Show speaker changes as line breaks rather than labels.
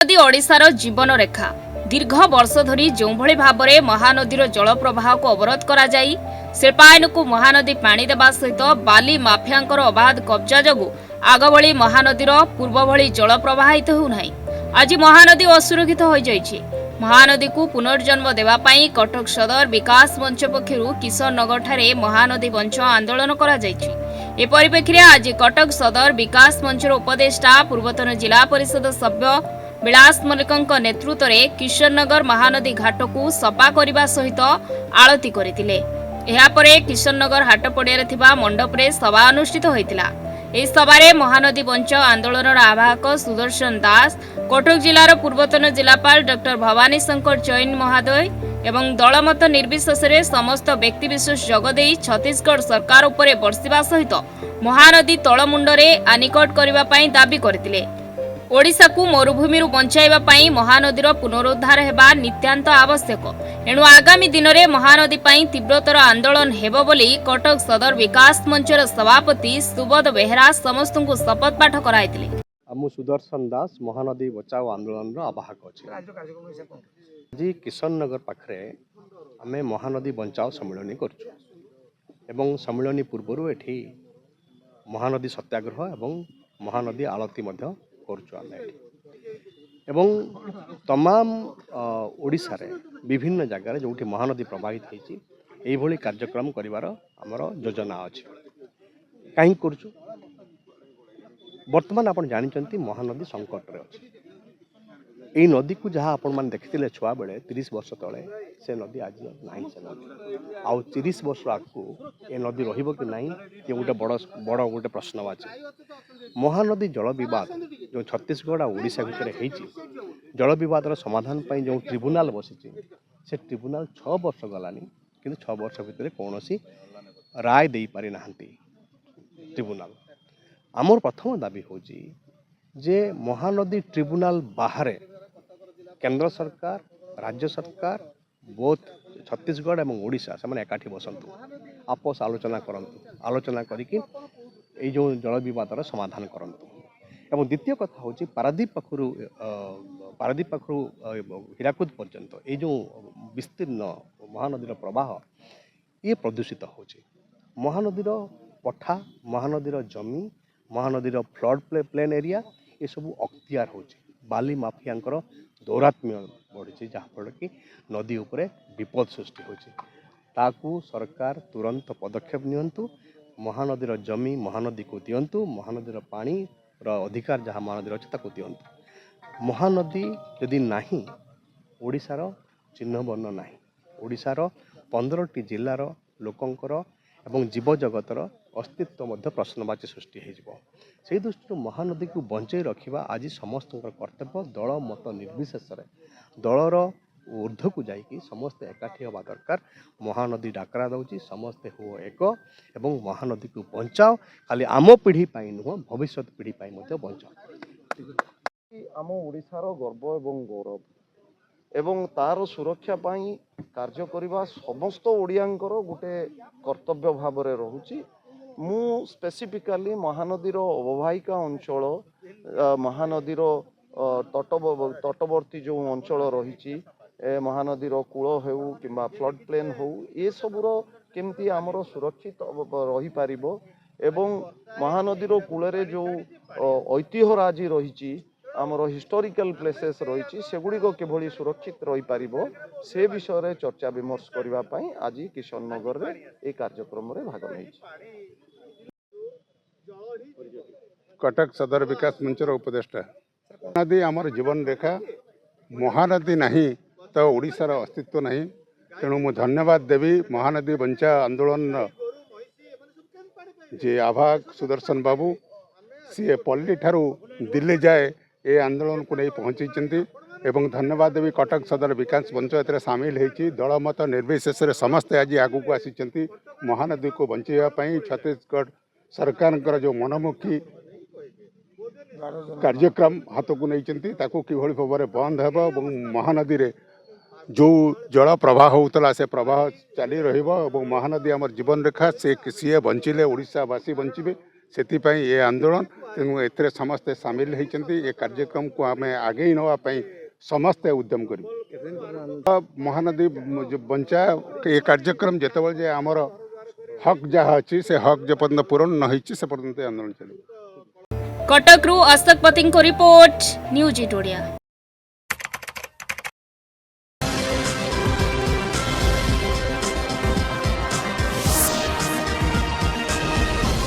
नदी ओडिशार जीवन रेखा दीर्घ वर्ष धरी जो भली भाबरे महानदीर जल प्रवाह को अवरोध करा जाई शिल्पायन को महानदी पानी देवा सहित बाली माफियांकर अबाध कब्जा जगु आगभली महानदीर पूर्व भली जल प्रवाहित होउनाई। आज महानदी असुरक्षित हो जाइछि। महानदी को पुनर्जन्म देवा पाई कटक सदर विकास मंच पक्षरु किशोर नगर ठारे महानदी बंचाओ आंदोलन करा जाइछि। ए परिप्रेक्षी में आज कटक सदर विकास मंचर उपदेष्टा पूर्वतन जिला परिषद सभ्य विलास मल्लिक नेतृत्व में किशोरनगर महानदी घाट को सफा करने सहित आलती करथिले। एहापरे किशोरनगर हाट पड़िया मंडप में सभा अनुष्ठित होइतिला। एही सभारे महानदी बंचाओ आंदोलन आवाहक सुदर्शन दास, कटक जिलार पूर्वतन जिलापाल डॉक्टर भवानी शंकर जैन महोदय एवं दलमत निर्विशेष समस्त व्यक्तिविशेष जगदे छत्तीसगढ़ सरकार उपरे बर्षिबा सहित महानदी तलमुंडरे आनिकट करबा पई दाबी करथिले। ओडिशा को मरुभूमि बंचाइबा पई महानदीर पुनरुद्धार हेबा नित्यांत आवश्यक। एणु आगामी दिन में महानदी पई तीव्रतर आंदोलन हेबो बोली कटक सदर विकास मंचर सभापति सुबोध बेहरा समस्त को शपथ पाठ कराइथिले।
आमु सुदर्शन दास महानदी बचाओ आंदोलन आवाहक अच्छे। आज किशोरनगर पाखे आम महानदी बचाओ सम्मिलन कर सम्मिलन पूर्व एठी महानदी सत्याग्रह एवं महानदी आलती एवं तमाम ओडिशा रे विभिन्न जगार जो महानदी प्रभावित होती कार्यक्रम करिवार आमर योजना अच्छे। कहीं करूँ बर्तमान आप जानते महानदी संकट रे अच्छे। यही नदी को जहाँ आपण मैंने देखते छुआ बेले 30 वर्ष तले से नदी आज नहीं से नदी आउ 30 वर्ष आगू ये नदी रहिबो कि नहीं ये गोटे बड़ गोटे प्रश्नवाची। महानदी जल विवाद जो छत्तीसगढ़ और ओडिशा भितर जल विवादर समाधान पर जो ट्रिब्यूनाल बसी से ट्रिब्यूनाल 6 वर्ष गलानी कि 6 वर्ष भितर कौन राय दे पारि नाहंती ट्रिब्यूनाल। आमर प्रथम दाबी हूँ जे महानदी ट्रिब्यूनाल बाहर केंद्र सरकार राज्य सरकार बोथ छत्तीसगढ़ और ओडिशा से एकाठी बसंतु आपस आलोचना करके जो जल विवादर समाधान करंतु। एवं द्वितीय कथा हूँ पारादीप पाखु हीराकुद पर्यंत ये जो विस्तीर्ण महानदीर प्रवाह ये प्रदूषित हो महानदीर पठा महानदीर जमी महानदीर फ्लड प्लेन एरिया ये सब अख्तियार हो बाली माफियांकर दौरात्म्य बढ़ी जहाँफल कि नदी उपरे विपद सृष्टि होता सरकार तुरंत पदक्षेप नियंतु महानदीर जमी महानदी को दिंतु महानदीर पानी अधिकार जहाँ महानदी अच्छे ताकू दिंतु। महानदी यदि नहीं ओडिशार चिन्ह वर्ण नहीं ओडिशार 15टी जिलार लोकंकर एवं जीव जगतर अस्तित्व मध्य प्रश्नवाची सृष्टि हो से दृष्टि महानदी को बंचाई रखा आज समस्त कर्तव्य। दल मत निर्विशेष दलर ऊर्ध्व को जाकि समस्ते एकाठी हवा दरकार। महानदी डाकरा दौची समस्ते हो एक एवं महानदी को बचाओ खाली आम पीढ़ी नुह भविष्य पीढ़ी बचाओ।
आम ओडिशार गर्व एवं गौरव एवं तार सुरक्षा पाई कार्य करने समस्त ओडियांकर गोटे कर्तव्य भाव में रहुची। मु स्पेसिफिकाली महानदीर अववाहिका अंचल महानदीर तटवर्ती जो अंचल रही महानदीर कूल हो कि फ्लड प्लेन हो ये सबूर केमती आमर सुरक्षित रही पारिबो एवं महानदीर कूल जो ऐतिह्यराजी रही आमर हिस्टोरिकल प्लेसेस रही सेगुड़िक किभली सुरक्षित रही पारिबो से विषय रे चर्चा विमर्श करबा पई आज किशोरनगर रे ए कार्यक्रम रे भाग नै।
कटक सदर विकास मंचर उपदेष्टा नदी आमर जीवन रेखा महानदी नहीं तो ओडिशार अस्तित्व नहीं। तेणु मु धन्यवाद देवी महानदी बंचा आंदोलन जे आवाहक सुदर्शन बाबू सी पल्ली ठारू दिल्ली जाए ये आंदोलन को नहीं पहुँची एवं धन्यवाद देवी कटक सदर विकास मंच ए सामिल होती दल मत निर्विशेष समस्ते आज आगू को आसी महानदी को बचाई छत्तीसगढ़ सरकार जो मनमुखी कार्यक्रम हाथ को नहीं ताकू किभली भाव में बंद हेब महानदी रे जो जल प्रवाह होता से प्रवाह चली रही महानदी आमर जीवन रेखा से सी बंचिले ओडिशावासी बंचे ସେଥିପାଇଁ ଏ ଆନ୍ଦୋଳନ ତେଣୁ ଏଥିରେ ସମସ୍ତେ ସାମିଲ ହେଇଛନ୍ତି। ଏ କାର୍ଯ୍ୟକ୍ରମକୁ ଆମେ ଆଗେଇ ନେବା ପାଇଁ ସମସ୍ତେ ଉଦ୍ୟମ କରିବୁ। ମହାନଦୀ ବଞ୍ଚା ଏ କାର୍ଯ୍ୟକ୍ରମ ଯେତେବେଳେ ଯେ ଆମର ହକ୍ ଯାହା ଅଛି ସେ ହକ୍ ଯେପର୍ଯ୍ୟନ୍ତ ପୂରଣ ନ ହେଇଛି ସେ ପର୍ଯ୍ୟନ୍ତ ଆନ୍ଦୋଳନ ଚାଲିବ।
କଟକରୁ ଅଶୋକ ପତିଙ୍କ ରିପୋର୍ଟ, ନ୍ୟୁଜ୍ 8 ଓଡ଼ିଆ।